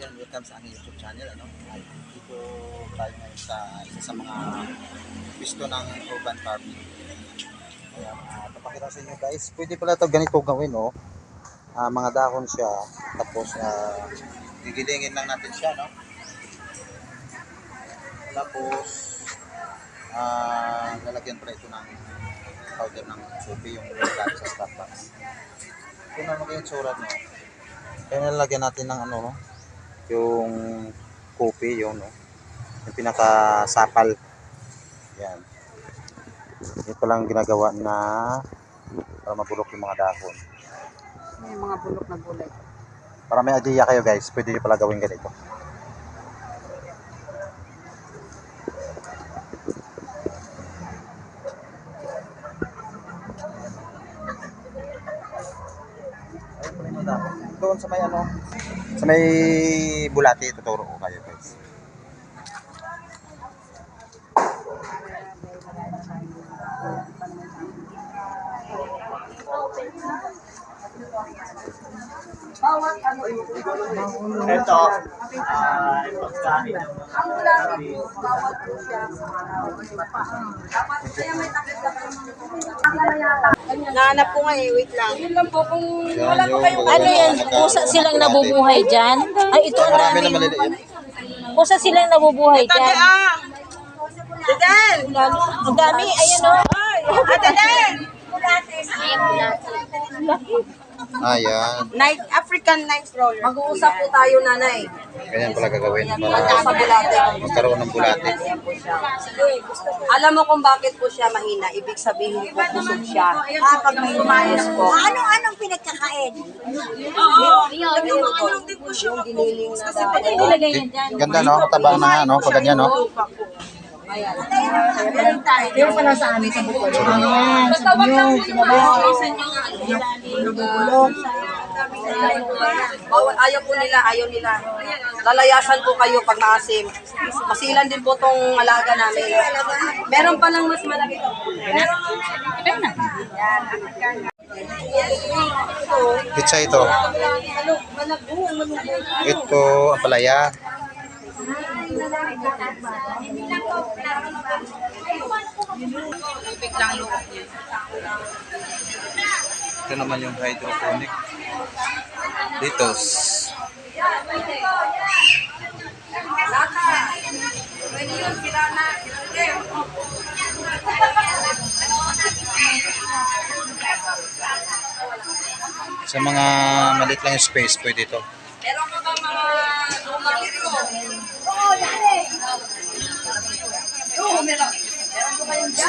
Yan, welcome sa aking YouTube channel. Dito tayo ngayon sa isa sa mga pisto ng urban farming. Ayan, papakita sa inyo guys. Pwede pala ito ganito gawin, no? Mga dahon siya. Tapos, gigilingin lang natin siya, no? Tapos, lalagyan pala ito ng powder ng coffee, yung lalagyan sa Starbucks. Ito na magiging surat, no? Kaya nilalagyan natin ng ano, no? Yung kopi, yung pinakasapal. Yan. Ito lang ginagawa na para mabulok yung mga dahon. May mga bulok na gulay. Para may idea kayo guys, pwede nyo pala gawin ganito. Ayun pala yung dahon. Doon sa may sa may bulati, tuturo ko kayo guys. Ito, pagkain. Ang bulati po, bawal po siya. Nahanap ko nga wait lang. Yun lang po, kung wala po kayong Ano yan? Pusa silang nabubuhay dyan? Ay, ito ang Marami dami. na maliliit. Pusa silang nabubuhay dyan. Dadal! Ang dami, ayan o. Dadal! Ayan. Night, African night roller. Mag-uusap po tayo, nanay. Ganyan pala gagawin Sa para bulate. magkaroon ng bulati. Alam mo kung bakit po siya mahina? Ibig sabihin po busog siya. Pag may lumayos po. Anong pinagkakain? Yung din po siya giniling na dahon. Ganda, no? Mataba na nga, no? Pag ganyan, no? Yung pala sa amin sa bukod. Basta wag lang sinabayan Bawal, ayaw po nila, ayaw nila. Lalayasan po kayo pag maasim. Masilan din po tong alaga namin. Meron pa lang mas malaki. Pizza ito. Ito, ang palaya. Ito naman yung hydroponic. Litos. Sa mga maliit lang yung space, pwede ito. Meron pa ba mga lumang dito?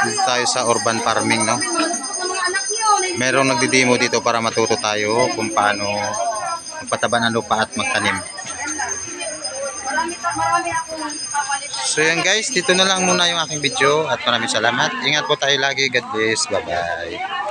Dito tayo sa urban farming, no? Merong nagdidemo dito para matuto tayo kung paano magpataba ng lupa at magtanim. So yan guys, dito na lang muna yung aking video at maraming salamat. Ingat po tayo lagi. God bless. Bye bye.